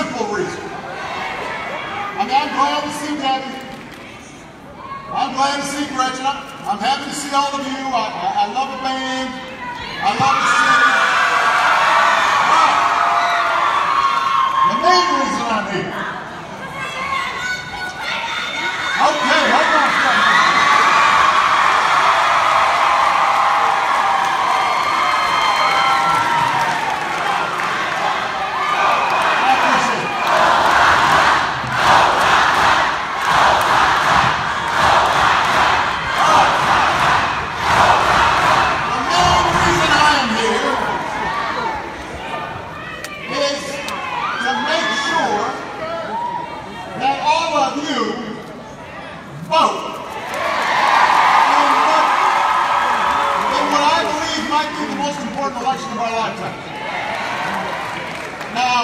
simple reason. I mean, I'm glad to see Debbie. I'm glad to see Gretchen. I'm happy to see all of you. I love the band. I love the city. But the main reason I'm here. Okay, hold on a second. Election of our lifetime. Now,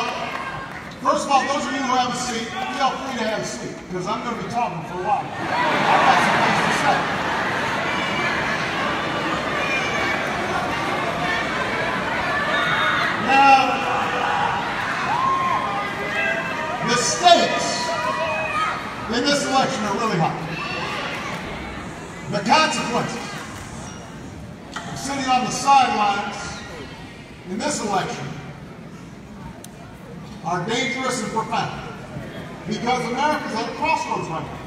first of all, those of you who have a seat, feel free to have a seat, because I'm going to be talking for a while. I've got some things to say. Now, the stakes in this election are really high. The consequences of sitting on the sidelines in this election are dangerous and profound, because America's at a crossroads right now.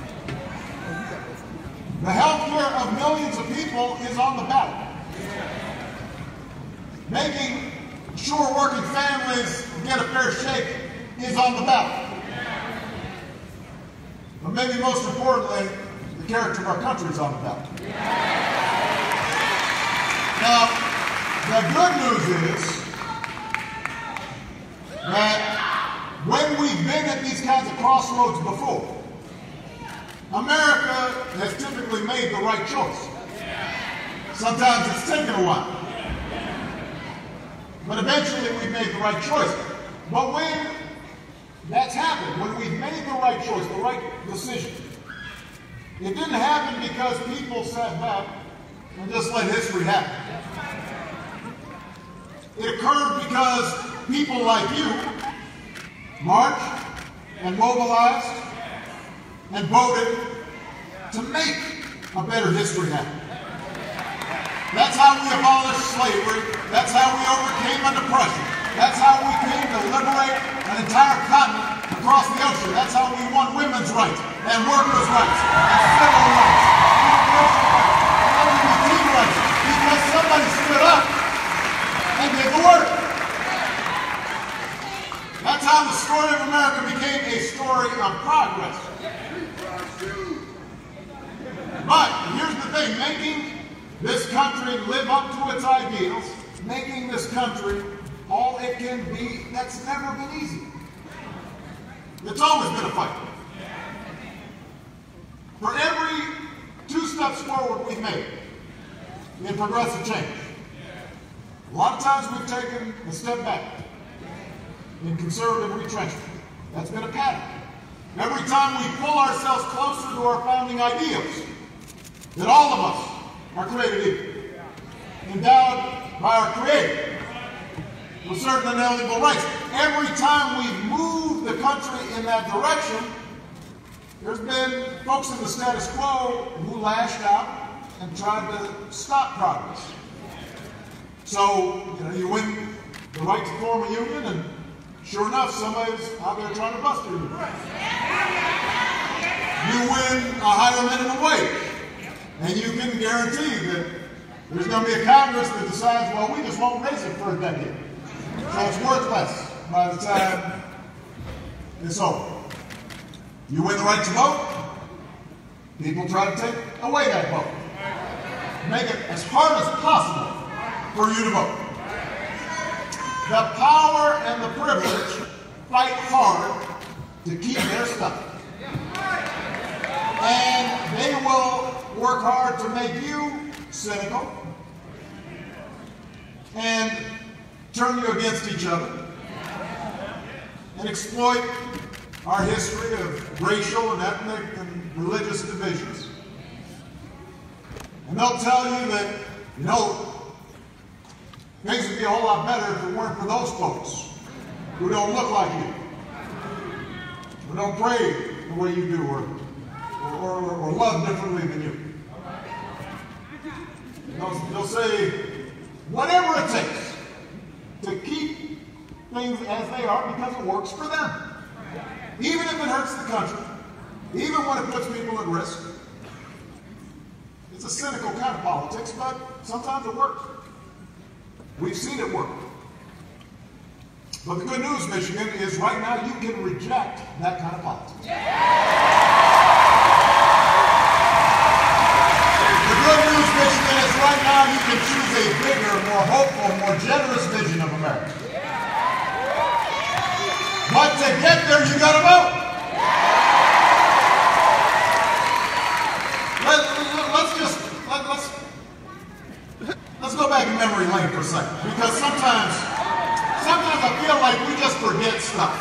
The health care of millions of people is on the ballot. Making sure working families get a fair shake is on the ballot. But maybe most importantly, the character of our country is on the ballot. Now, the good news is that when we've been at these kinds of crossroads before, America has typically made the right choice. Sometimes it's taken a while, but eventually we've made the right choice. But when that's happened, when we've made the right choice, the right decision, it didn't happen because people sat back and just let history happen. It occurred because people like you marched and mobilized and voted to make a better history happen. That's how we abolished slavery. That's how we overcame under pressure. That's how we came to liberate an entire continent across the ocean. That's how we won women's rights and workers' rights and civil rights and LGBT rights, because somebody stood up and did the work. That's how the story of America became a story of progress. But here's the thing, making this country live up to its ideals, making this country all it can be, that's never been easy. It's always been a fight. For every 2 steps forward we've made in progressive change, a lot of times we've taken a step back in conservative retrenchment. That's been a pattern. Every time we pull ourselves closer to our founding ideals, that all of us are created equal, endowed by our Creator with certain inalienable rights. Every time we've moved the country in that direction, there's been folks in the status quo who lashed out and tried to stop progress. So, you win the right to form a union, and sure enough, somebody's out there trying to bust your union. You win a higher minimum wage, and you can guarantee that there's going to be a Congress that decides, well, we just won't raise it for a decade. So it's worth less by the time it's over. You win the right to vote, people try to take away that vote. Make it as hard as possible for you to vote. The power and the privilege fight hard to keep their stuff. And they will work hard to make you cynical and turn you against each other and exploit our history of racial and ethnic and religious divisions. And they'll tell you that, things would be a whole lot better if it weren't for those folks who don't look like you. don't pray the way you do, or love differently than you. They'll say whatever it takes to keep things as they are because it works for them. Even if it hurts the country, even when it puts people at risk. It's a cynical kind of politics, but sometimes it works. We've seen it work. But the good news, Michigan, is right now you can reject that kind of politics. The good news, Michigan, is right now you can choose a bigger, more hopeful, more generous vision of America. But to get there, you got to vote. Let's go back in memory lane for a second, because sometimes I feel like we just forget stuff.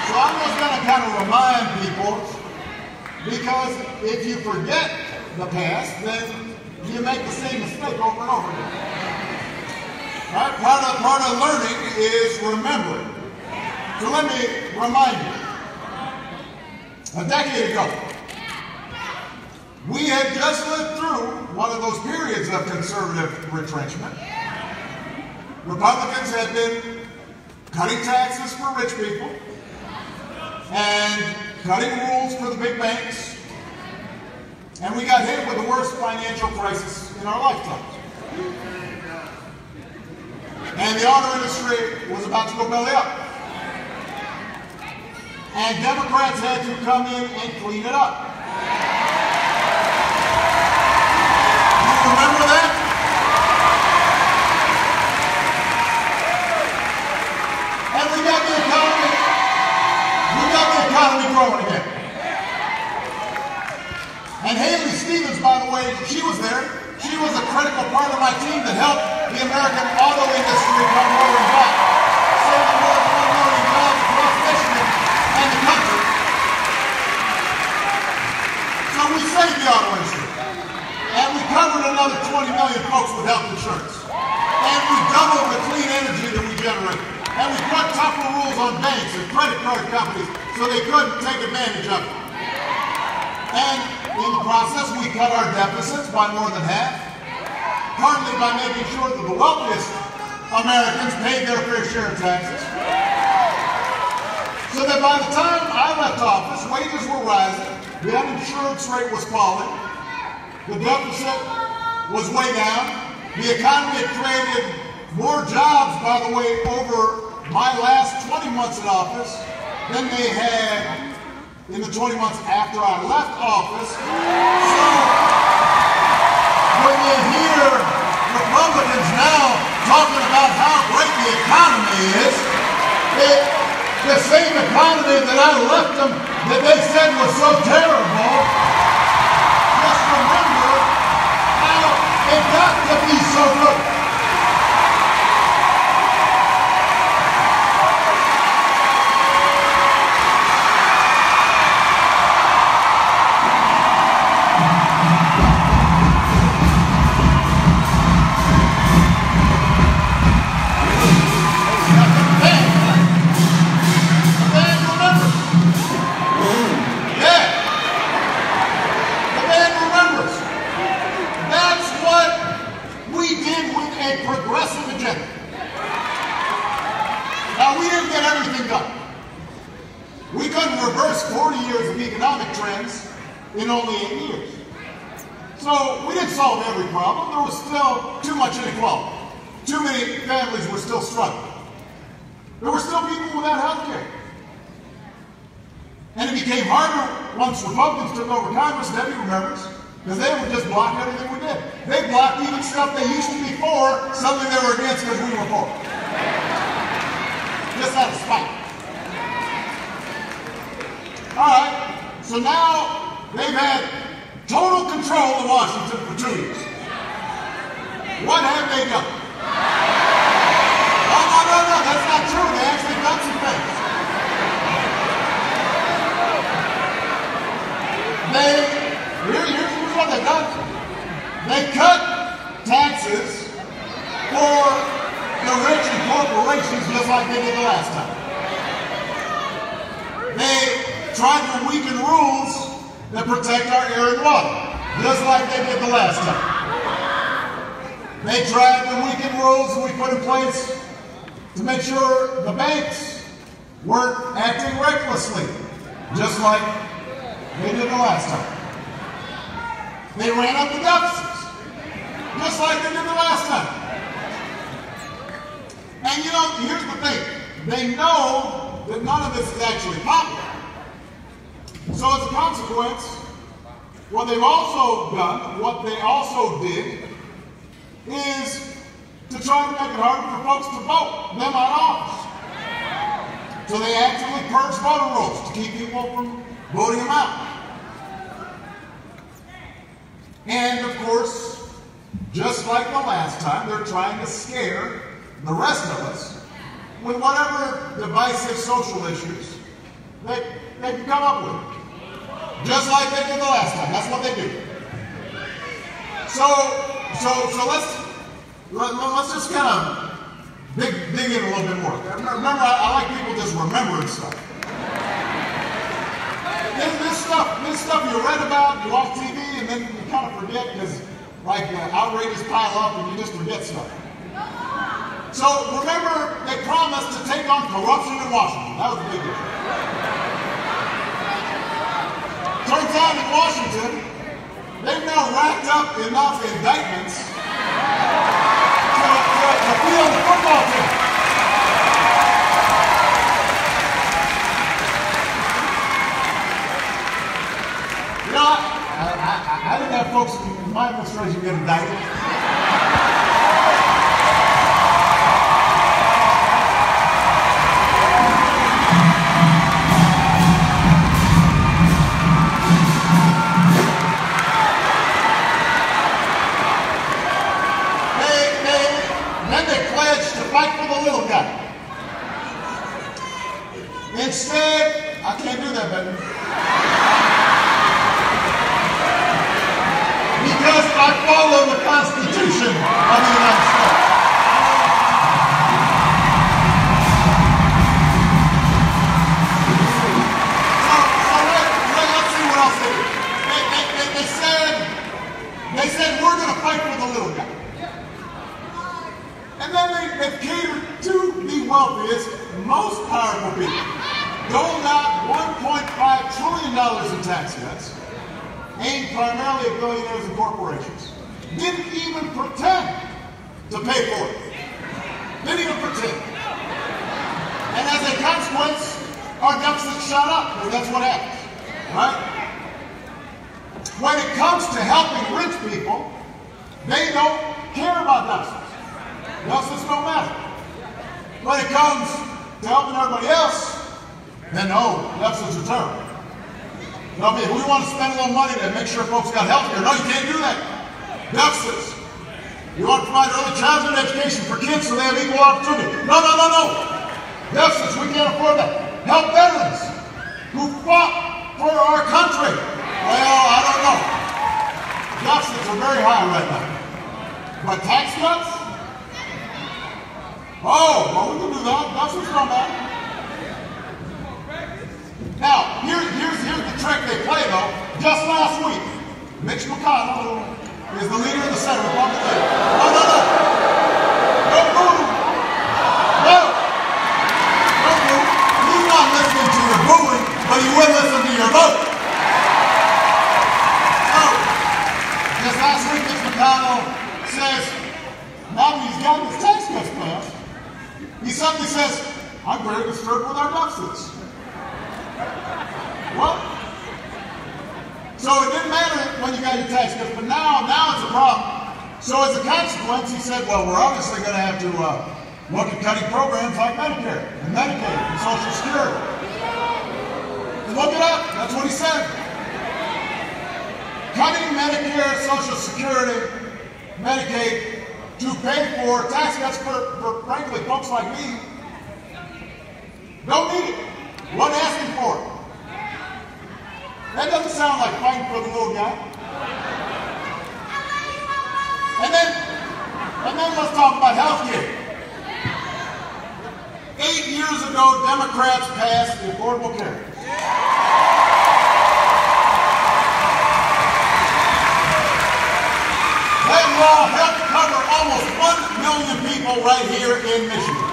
So I'm just going to kind of remind people, because if you forget the past, then you make the same mistake over and over again. Right? Part of learning is remembering. So let me remind you. A decade ago, we had just lived through one of those periods of conservative retrenchment. Republicans had been cutting taxes for rich people and cutting rules for the big banks. And we got hit with the worst financial crisis in our lifetimes. And the auto industry was about to go belly up. And Democrats had to come in and clean it up. Remember that? And we got the economy growing again. And Haley Stevens, by the way, she was there. She was a critical part of my team that helped the American auto industry come roaring back, saving more than 1 million jobs across Michigan and the country. So we saved the auto industry. And we covered another 20 million folks with health insurance. And we doubled the clean energy that we generate. And we put tougher rules on banks and credit card companies so they couldn't take advantage of it. And in the process, we cut our deficits by more than half, partly by making sure that the wealthiest Americans paid their fair share of taxes. So that by the time I left office, wages were rising, the uninsurance rate was falling, the deficit was way down. The economy had created more jobs, by the way, over my last 20 months in office than they had in the 20 months after I left office. So when you hear Republicans now talking about how great the economy is, the same economy that I left them that they said was so terrible, just remember how it got to be so good. In only 8 years. So we didn't solve every problem. There was still too much inequality. Too many families were still struggling. There were still people without health care. And it became harder once Republicans took over Congress, Debbie remembers, because they would just block everything we did. They blocked even stuff they used to be for, something they were against because we were for. Just out of spite. All right, so now they've had total control of Washington for 2 years. What have they done? Oh, no, that's not true. They actually done some things. Here's what they've done. They cut taxes for the rich and corporations just like they did the last time. They tried to weaken rules that protect our air and water, just like they did the last time. They tried to weaken rules that we put in place to make sure the banks weren't acting recklessly, just like they did the last time. They ran up the deficits, just like they did the last time. And you know, here's the thing. They know that none of this is actually popular. So as a consequence, what they also did is to try to make it harder for folks to vote them out of office. So they actively purged voter rolls to keep people from voting them out. And of course, just like the last time, they're trying to scare the rest of us with whatever divisive social issues they can come up with. Just like they did the last time. That's what they do. So let's just kind of dig in a little bit more. Remember, I like people just remembering stuff. This stuff you read about, you watch TV, and then you kind of forget because, like, outrages pile up and you just forget stuff. So remember, they promised to take on corruption in Washington. That was a big deal. Turns out in Washington, they've now racked up enough indictments to field the football team. You know, I didn't have folks in my administration get indicted. Fight for the little guy. Instead, I can't do that, baby. Because I follow the Constitution of the United States. So let's see what else they do. They said we're going to fight for the little guy. And then they catered to the wealthiest, most powerful people. Doled out $1.5 trillion in tax cuts, aimed primarily at billionaires and corporations. Didn't even pretend to pay for it. Didn't even pretend. And as a consequence, our deficit shot up, because that's what happens, right? When it comes to helping rich people, they don't care about deficits. Deficits don't matter. When it comes to helping everybody else, then no, deficits are terrible. No, if we want to spend a little money to make sure folks got health care, no, you can't do that. Deficits. You want to provide early childhood education for kids so they have equal opportunity. No. Deficits, we can't afford that. Help veterans who fought for our country. Well, I don't know. Deficits are very high right now. But tax cuts? Oh, well, we can do that. That's what's going on. Now, here's the trick they play, though. Just last week, Mitch McConnell is the leader of the Senate, Republican leader. No. Don't move. No. Don't move. He's not listening to your booing, but he will listen to your vote. So, just last week, Mitch McConnell says, now that he's got his tax cuts passed, he suddenly says, I'm very disturbed with our deficits. Well, so it didn't matter when you got your tax cuts, but now it's a problem. So as a consequence, he said, well, we're obviously going to have to look at cutting programs like Medicare and Medicaid and Social Security. Look it up. That's what he said. Cutting Medicare, Social Security, Medicaid, to pay for tax cuts for frankly, folks like me, don't need it. Wasn't asking for it. That doesn't sound like fighting for the little guy. And then let's talk about health care. 8 years ago, Democrats passed the Affordable Care. law helped cover almost 1 million people right here in Michigan.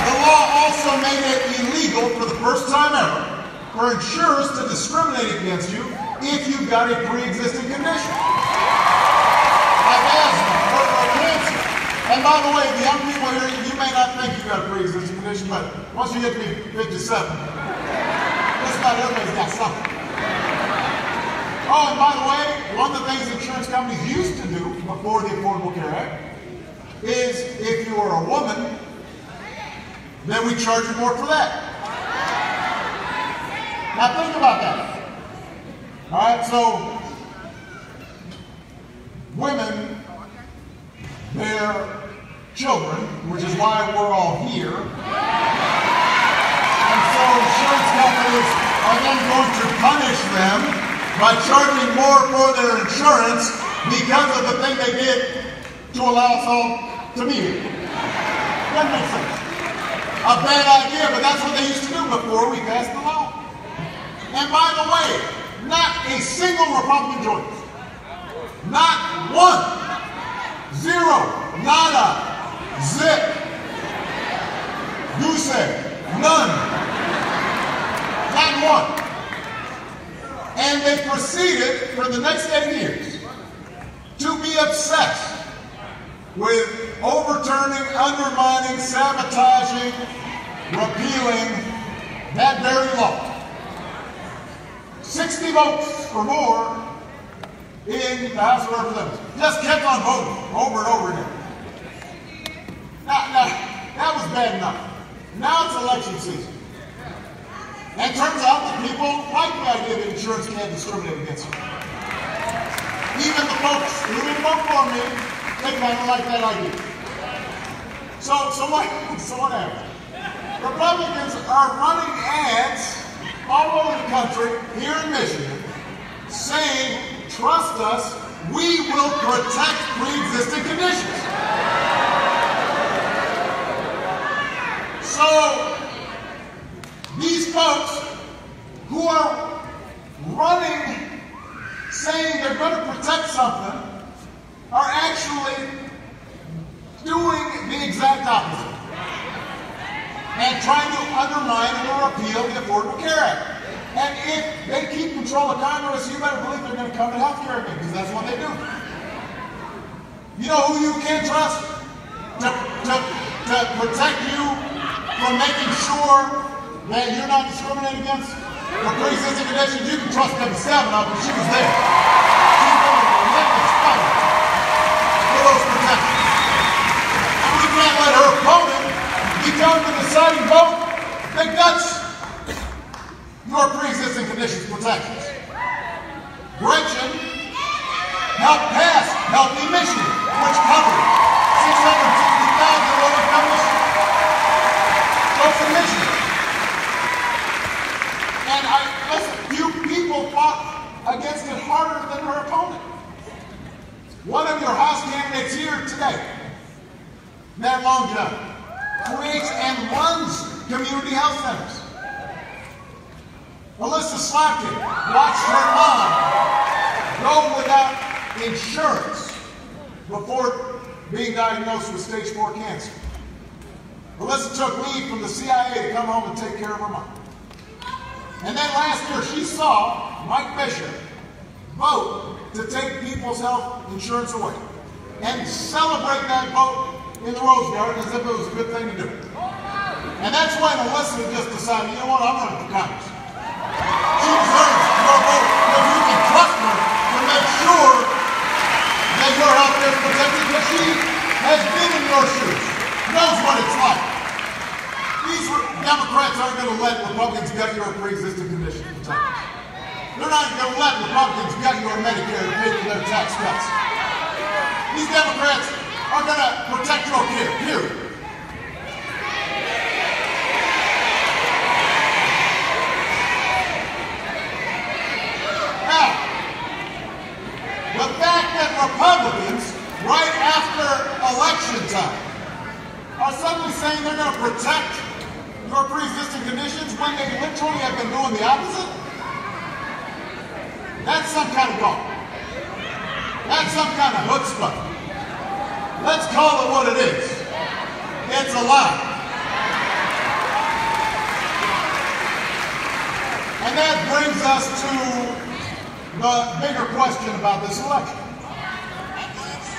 The law also made it illegal for the first time ever for insurers to discriminate against you if you've got a pre-existing condition, like asthma or cancer. And by the way, the young people here, you may not think you've got a pre-existing condition, but once you get to be 57, just about everybody's got something. Oh, and by the way, one of the things insurance companies used to do before the Affordable Care Act is if you were a woman, then we charge you more for that. Now think about that. All right, so women bear children, which is why we're all here. And so insurance companies are then going to punish them by charging more for their insurance because of the thing they did to allow us all to meet it. That makes sense. A bad idea, but that's what they used to do before we passed the law. And by the way, not a single Republican joined us. Not one. Zero. Nada. Zip. Goose egg. None. Not one. And they proceeded for the next 8 years to be obsessed with overturning, undermining, sabotaging, repealing that very law. 60 votes or more in the House of Representatives. Just kept on voting over and over again. Now, that was bad enough. Now it's election season. And it turns out that people like the idea that insurance can't discriminate against you. Even the folks who didn't vote for me, they kind of like that idea. So what happened? Republicans are running ads all over the country, here in Michigan, saying, trust us, we will protect pre-existing conditions. So, these folks who are running, saying they're going to protect something, are actually doing the exact opposite and trying to undermine or repeal the Affordable Care Act. And if they keep control of Congress, you better believe they're going to come to health care again, because that's what they do. You know who you can trust to protect you from making sure that you're not discriminated against for pre-existing conditions? You can trust them 7 of them. She was there. She's going to relentless fight for those protections. And we can't let her opponent become the deciding vote that guts your pre-existing conditions protections. Gretchen helped pass Healthy Michigan, which covered 660,000 low-income folks in Michigan. And listen, few people fought against it harder than her opponent. One of your House candidates here today, Matt Longjohn, creates and runs community health centers. Melissa Slotkin watched her mom go without insurance before being diagnosed with stage 4 cancer. Melissa took leave from the CIA to come home and take care of her mom. And then last year she saw Mike Bishop vote to take people's health insurance away and celebrate that vote in the Rose Garden as if it was a good thing to do. And that's when Melissa just decided, you know what, I'm running for Congress. She deserves your vote if you can trust her to make sure that your health care is protected, because she has been in your shoes, knows what it's like. These Democrats aren't going to let Republicans gut your pre-existing condition protections. They're not going to let Republicans gut your Medicare to pay for their tax cuts. These Democrats are going to protect your care, period. Now, the fact that Republicans, right after election time, are suddenly saying they're going to protect your pre-existing conditions when they literally have been doing the opposite, that's some kind of goal. That's some kind of chutzpah. Let's call it what it is. It's a lie. And that brings us to the bigger question about this election.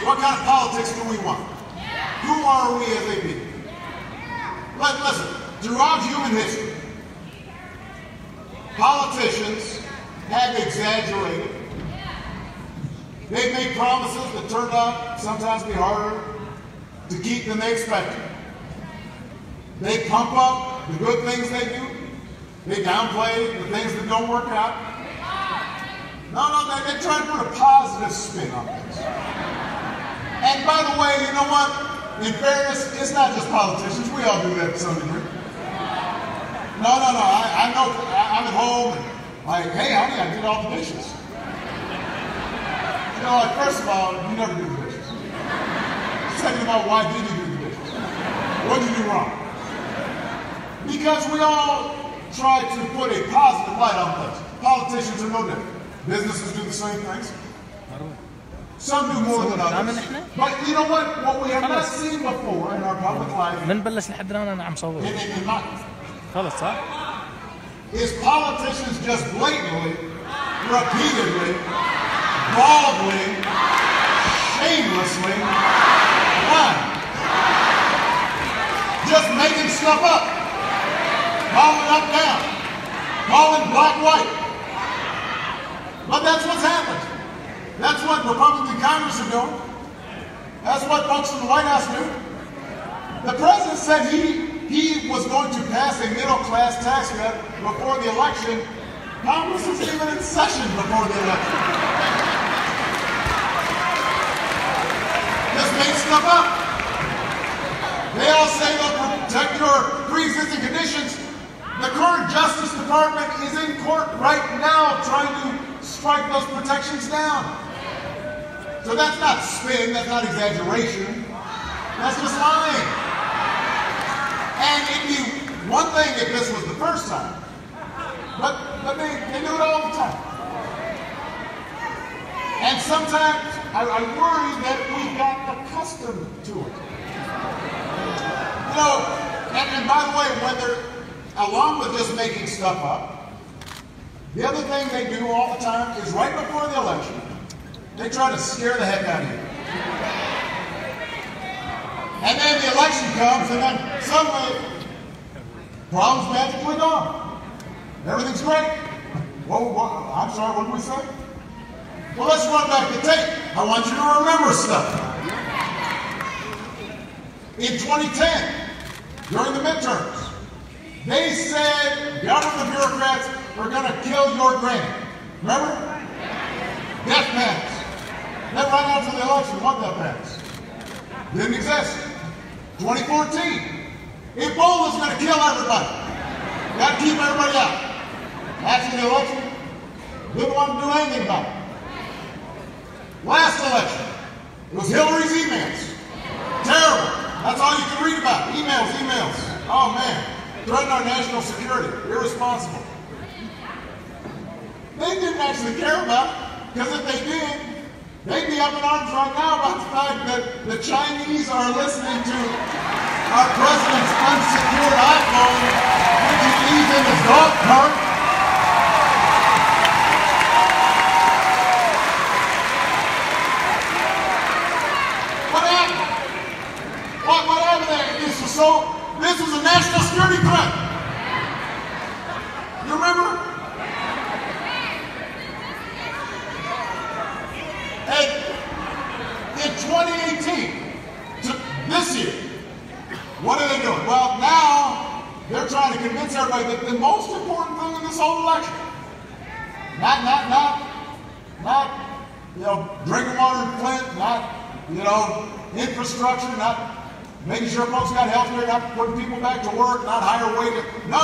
What kind of politics do we want? Who are we as a people? Listen, throughout human history, politicians have exaggerated. They've made promises that turned out sometimes to be harder to keep than they expected. They pump up the good things they do. They downplay the things that don't work out. No, they try to put a positive spin on things. And by the way, you know what? In fairness, it's not just politicians. We all do that to some degree. No. I know I'm at home and like, hey, honey, I did all the dishes. You know, like, first of all, you never do the dishes. Second of all, why did you do the dishes? What did you do wrong? Because we all try to put a positive light on things. Politicians are no different. Businesses do the same things. Some do more than others. But you know what? What we have not seen before in our public life is politicians just blatantly, repeatedly, broadly, shamelessly lying. Just making stuff up. Calling up down. Calling black white. But that's what's happened. That's what Republican Congress are doing. That's what folks in the White House do. The president said he was going to pass a middle-class tax cut before the election. Congress isn't even in session before the election. Just make stuff up. They all say they'll protect your pre-existing conditions. The current Justice Department is in court right now trying to strike those protections down. So that's not spin, that's not exaggeration. That's just lying. And it'd be one thing if this was the first time. But they do it all the time. And sometimes I worry that we've gotten accustomed to it. You know, and by the way, when they're, along with just making stuff up, the other thing they do all the time is right before the election, they try to scare the heck out of you. And then the election comes, and then suddenly, problems magically gone. Everything's great. I'm sorry, what did we say? Well, let's run back the tape. I want you to remember stuff. In 2010, during the midterms, they said government bureaucrats are going to kill your granny. Remember? Death panels. Then right after the election, what death panels? Didn't exist. 2014, Ebola's going to kill everybody. Got to keep everybody out. After the election, didn't want to do anything about it. Last election, it was Hillary's emails. Terrible. That's all you can read about. Emails. Oh man, threaten our national security. Irresponsible. They didn't actually care about it, because if they did, they'd be up in arms right now about the fact that the Chinese are listening to our president's unsecured iPhone, which he leaves in his dog cart. What happened? What happened there? This was a national security threat. You remember? In 2018, this year, what are they doing? Well, now they're trying to convince everybody that the most important thing in this whole election, not drinking water in Flint, not infrastructure, not making sure folks got health care, not putting people back to work, not higher wages. No.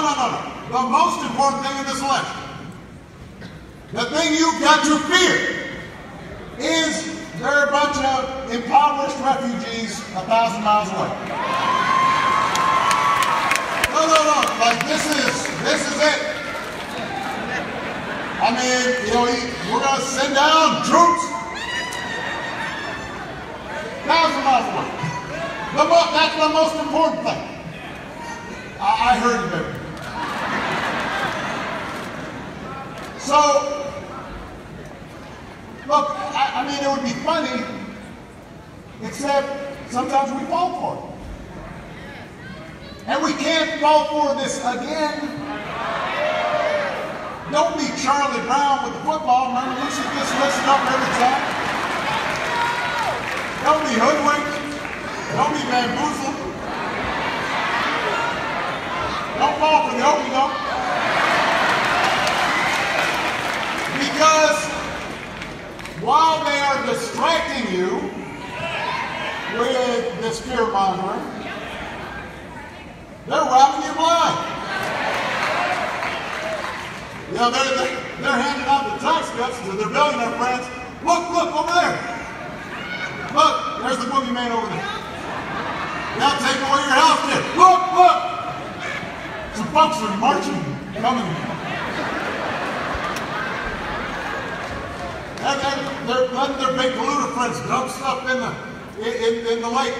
The most important thing in this election, the thing you've got to fear, is they're a bunch of impoverished refugees 1,000 miles away. No. Like this is it. I mean, we're going to send down troops. That's the most important thing. I heard it, baby. So, look, I mean, it would be funny, except sometimes we fall for it. And we can't fall for this again. Don't be Charlie Brown with the football. Remember, you should just listen up every time. Don't be hoodwinked. Don't be bamboozled. Don't fall for the okey doke. Because while they are distracting you with this fear mongering, they're robbing you blind. You know, they're handing out the tax cuts to their billionaire friends. Look over there. Look, there's the boogeyman over there. Now take away your health care. Look. Some folks are marching, coming. And they're letting their big polluter friends dump stuff in the lake.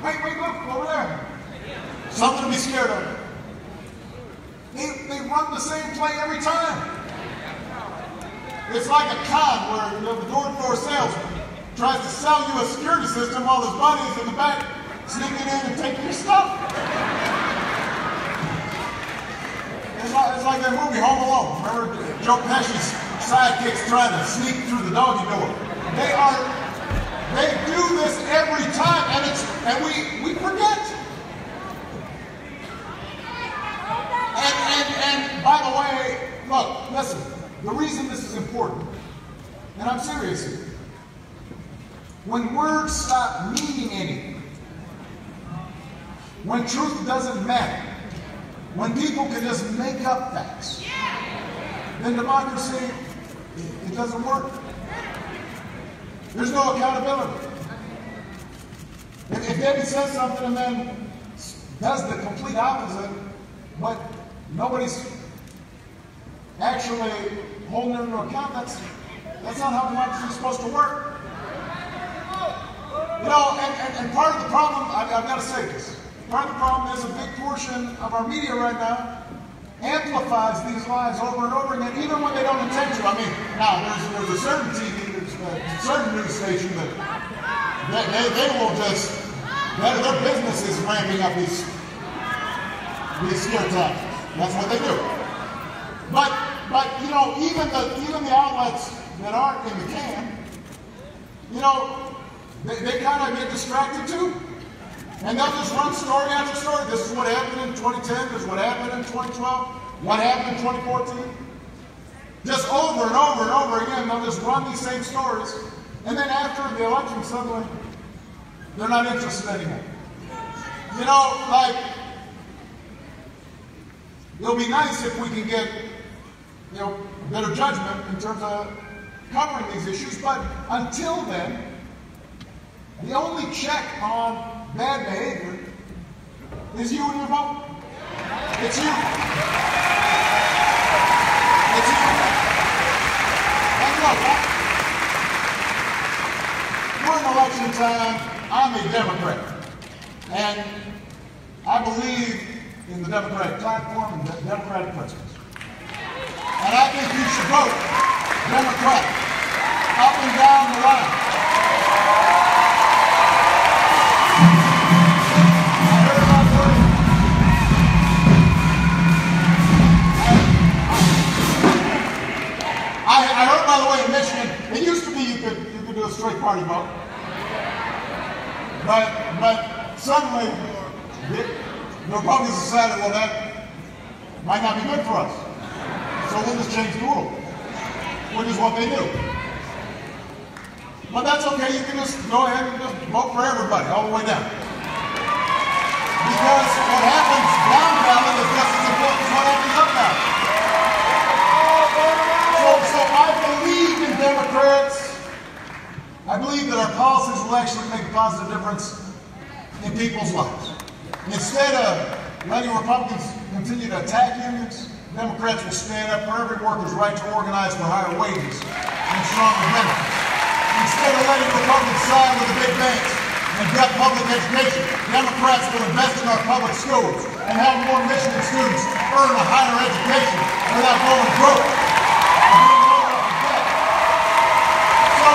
Wait, look, over there. Something to be scared of. They run the same play every time. It's like a con where the door-to-door salesman tries to sell you a security system while his buddies in the back sneaking in and taking your stuff. It's like that movie Home Alone. Remember Joe Pesci's sidekicks trying to sneak through the doggy door. They do this every time, and we forget. And by the way, look, listen, the reason this is important, and I'm serious here, when words stop meaning anything, when truth doesn't matter, when people can just make up facts, then democracy, it doesn't work. There's no accountability. If Debbie says something and then does the complete opposite, but nobody's actually holding her into account, that's not how democracy is supposed to work. You know, and part of the problem, I've got to say this, part of the problem is a big portion of our media right now amplifies these lies over and over again, even when they don't intend to. I mean, now there's a certain TV, there's a certain news station that they will just, their business is ramping up these scare tactics. That's what they do. But you know, even the outlets that aren't in the can, you know, they kind of get distracted too. And they'll just run story after story. This is what happened in 2010. This is what happened in 2012. What happened in 2014. Just over and over and over again, they'll just run these same stories. And then after the election, suddenly, they're not interested anymore. You know, like, it'll be nice if we can get, you know, better judgment in terms of covering these issues. But until then, the only check on bad behavior is you and your vote. It's you. It's you. And look, we're in election time. I'm a Democrat. And I believe in the Democratic platform and the Democratic principles. And I think you should vote Democratic up and down the line. I heard, by the way, in Michigan, it used to be you could do a straight party vote. But suddenly, the Republicans decided, well, that might not be good for us. So we'll just change the rule, which is what they do. But that's okay, you can just go ahead and just vote for everybody, all the way down. Because what happens down ballot is just as important as what happens up ballot. So I believe in Democrats. I believe that our policies will actually make a positive difference in people's lives. Instead of letting Republicans continue to attack unions, Democrats will stand up for every worker's right to organize for higher wages and stronger benefits. Instead of letting Republicans side with the big banks and get public education. Democrats will invest in our public schools and have more Michigan students earn a higher education without going broke and being loaded up with debt. So,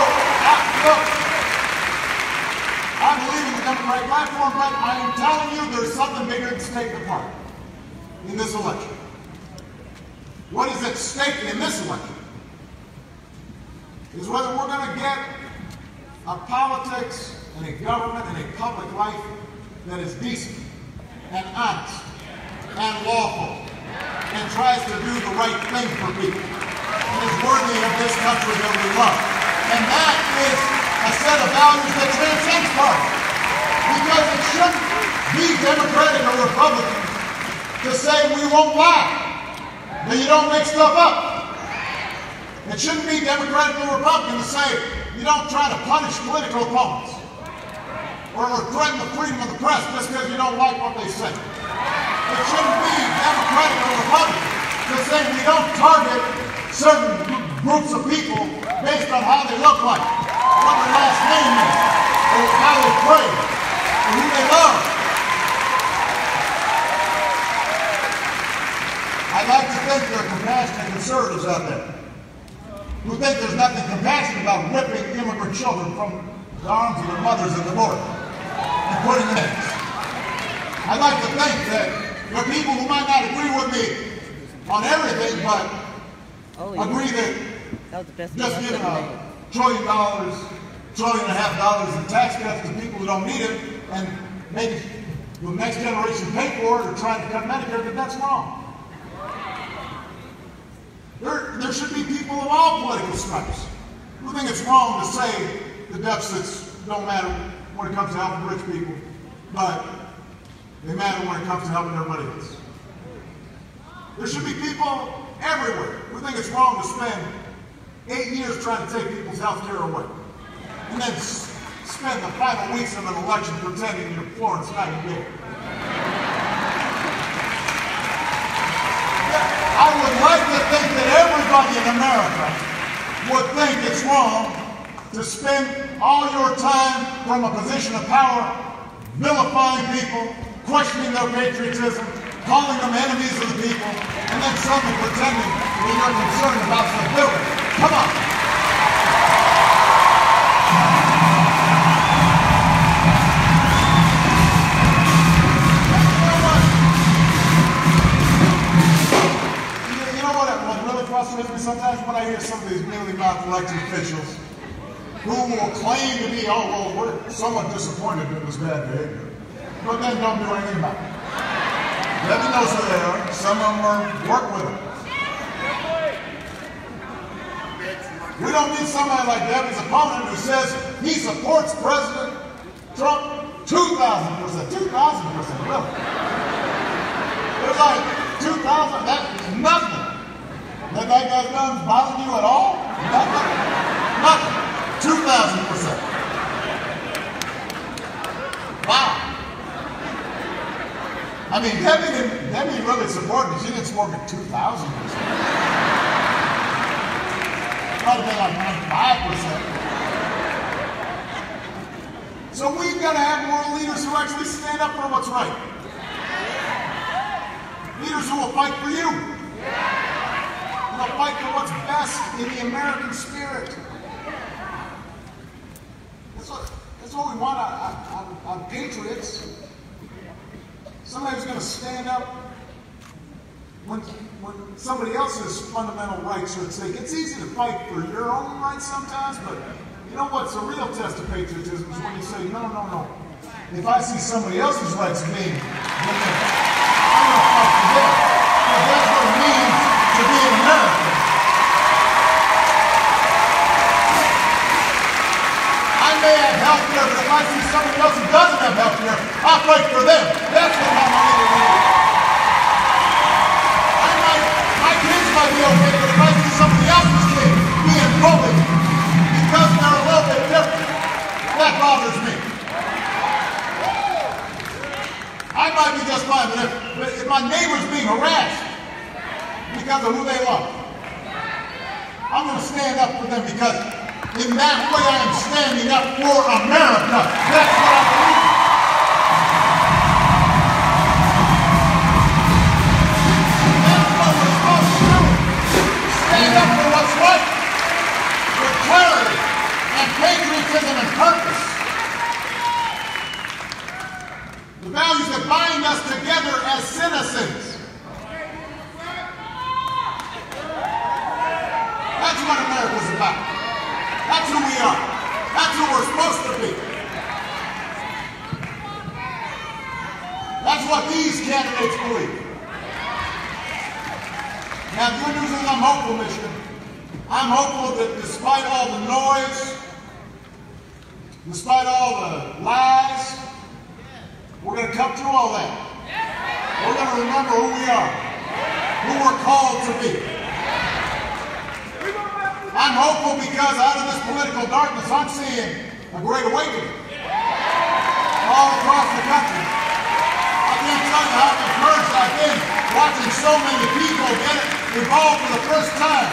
look, I believe in the Democratic platform, but I am telling you there's something bigger at stake in this election. What is at stake in this election is whether we're going to get a politics and a government and a public life that is decent and honest and lawful and tries to do the right thing for people and is worthy of this country that we love. And that is a set of values that transcends party. Because it shouldn't be Democratic or Republican to say we won't lie, that you don't make stuff up. It shouldn't be Democratic or Republican to say you don't try to punish political opponents or threaten the freedom of the press just because you don't like what they say. It shouldn't be Democratic or Republican to say we don't target certain groups of people based on how they look like, what their last name is, or how they pray, or who they love. I'd like to think there are compassionate conservatives out there who think there's nothing compassionate about ripping immigrant children from the arms of their mothers at the border and putting them in. I'd like to think that there are people who might not agree with me on everything, but agree that just giving $1 trillion, $1.5 trillion in tax cuts to people who don't need it, and maybe the next generation pay for it or trying to cut Medicare, that that's wrong. There should be people of all political stripes who think it's wrong to say the deficits don't matter when it comes to helping rich people, but they matter when it comes to helping everybody else. There should be people everywhere who think it's wrong to spend 8 years trying to take people's health care away and then spend the final weeks of an election pretending you're Florence Nightingale. I would like to think that everybody in America would think it's wrong to spend all your time from a position of power vilifying people, questioning their patriotism, calling them enemies of the people, and then suddenly pretending that you're concerned about stability. Come on. Frustrates me sometimes when I hear some of these mealy-mouthed elected officials who will claim to be, oh, well, we're somewhat disappointed in this bad behavior, but then don't do anything about it. Debbie knows who they are. Some of them work with them. We don't need somebody like Debbie's opponent who says he supports President Trump 2,000%. 2,000%, really. There's like 2,000, that's nothing. That guy's guns bothering you at all? Nothing. Nothing. 2,000%. Wow. I mean, Debbie really supported me. She didn't support me 2,000%. Might have been like 95%. So we've got to have more leaders who actually stand up for what's right. Leaders who will fight for you. They'll fight for what's best in the American spirit. That's what we want on patriots. Somebody who's going to stand up when somebody else's fundamental rights are at stake. It's easy to fight for your own rights sometimes, but you know what's a real test of patriotism is when you say, no, no, no. If I see somebody else's rights being violated, I'm going to fight for them. Because that's what it means to be an American. I may have health care, but if I see somebody else who doesn't have health care, I'll fight for them. That's what I'm going to do. My kids might be okay, but if I see somebody else's kid being bullied because they're a little bit different, that bothers me. I might be just fine, but if my neighbor's being harassed because of who they love, I'm going to stand up for them because In that way, I am standing up for America. That's what I believe. That's what we're supposed to do. Stand up for what's right, with clarity and patriotism and purpose. The values that bind us together as citizens. That's what America's about. That's who we are. That's who we're supposed to be. That's what these candidates believe. Now, the good news is I'm hopeful, Michigan. I'm hopeful that despite all the noise, despite all the lies, we're going to come through all that. We're going to remember who we are, who we're called to be. I'm hopeful because out of this political darkness, I'm seeing a great awakening all across the country. I can't tell you how encouraged I've been watching so many people get involved for the first time.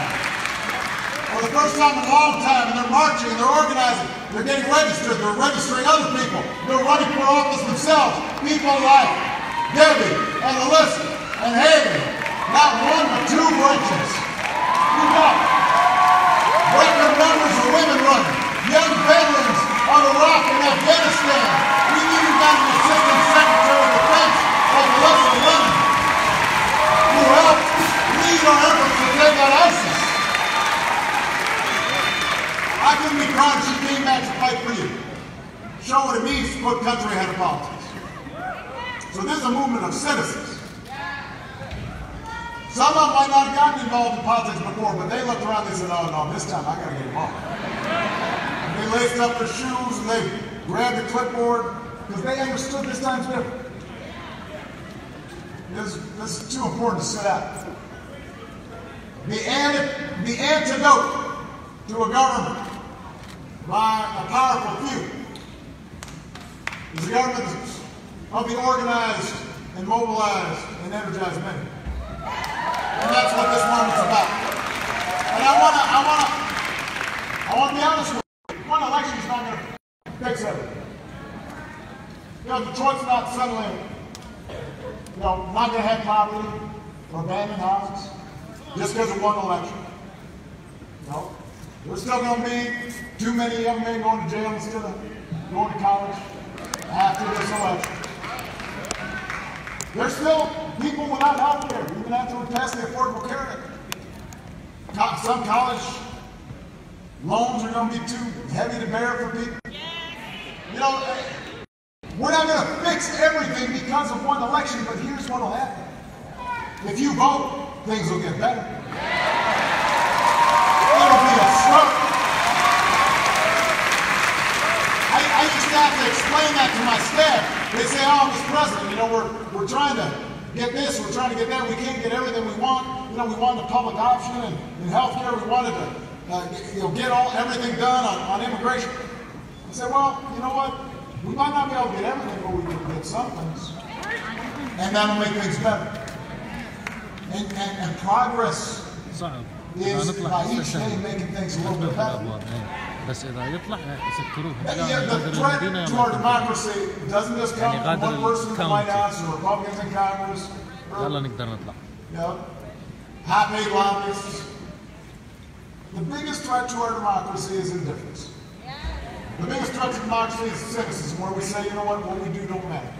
For the first time in a long time, and they're marching, they're organizing, they're getting registered, they're registering other people, they're running for office themselves. People like Debbie and Alyssa and Haley, not one but two branches. You know, record numbers of women running, young veterans of Iraq and Afghanistan. We even got an Assistant Secretary of Defense of Alyssa Lemon, who helped lead our efforts to take out ISIS. I couldn't be proud if she came back to fight for you. Show what it means to put country ahead of politics. So this is a movement of citizens. Some of them might not have gotten involved in politics before, but they looked around and they said, oh no, this time I gotta get involved. And they laced up their shoes and they grabbed the clipboard because they understood this time's different. This is too important to sit out. The antidote to a government by a powerful few is a government of the organized and mobilized and energized many. And that's what this moment's about. And I want to be honest with you. One election is not going to fix everything. You know, Detroit's not suddenly, not going to have poverty or abandoned houses just because of one election. No. There's still going to be too many young men going to jail instead of going to college after this election. There's still people without health care, even after we pass the Affordable Care Act. Some college loans are going to be too heavy to bear for people. You know, we're not going to fix everything because of one election, but here's what will happen. If you vote, things will get better. It'll be a struggle. I used to have to explain that to my staff. They say, oh, Mr. President, we're trying to get this, we're trying to get that, we can't get everything we want. We wanted a public option and in health care, we wanted to get everything done on immigration. I said, well, you know what? We might not be able to get everything, but we can get some things. And that'll make things better. And progress is by each day making things a little bit better. بس إذا يطلع يسكروه. The threat to our democracy doesn't just come from one person in the White House or Republicans in Congress. يلا نقدر نطلع. High-paid lobbyists. The biggest threat to our democracy is indifference. The biggest threat to democracy is cynicism, where we say, you know what we do don't matter.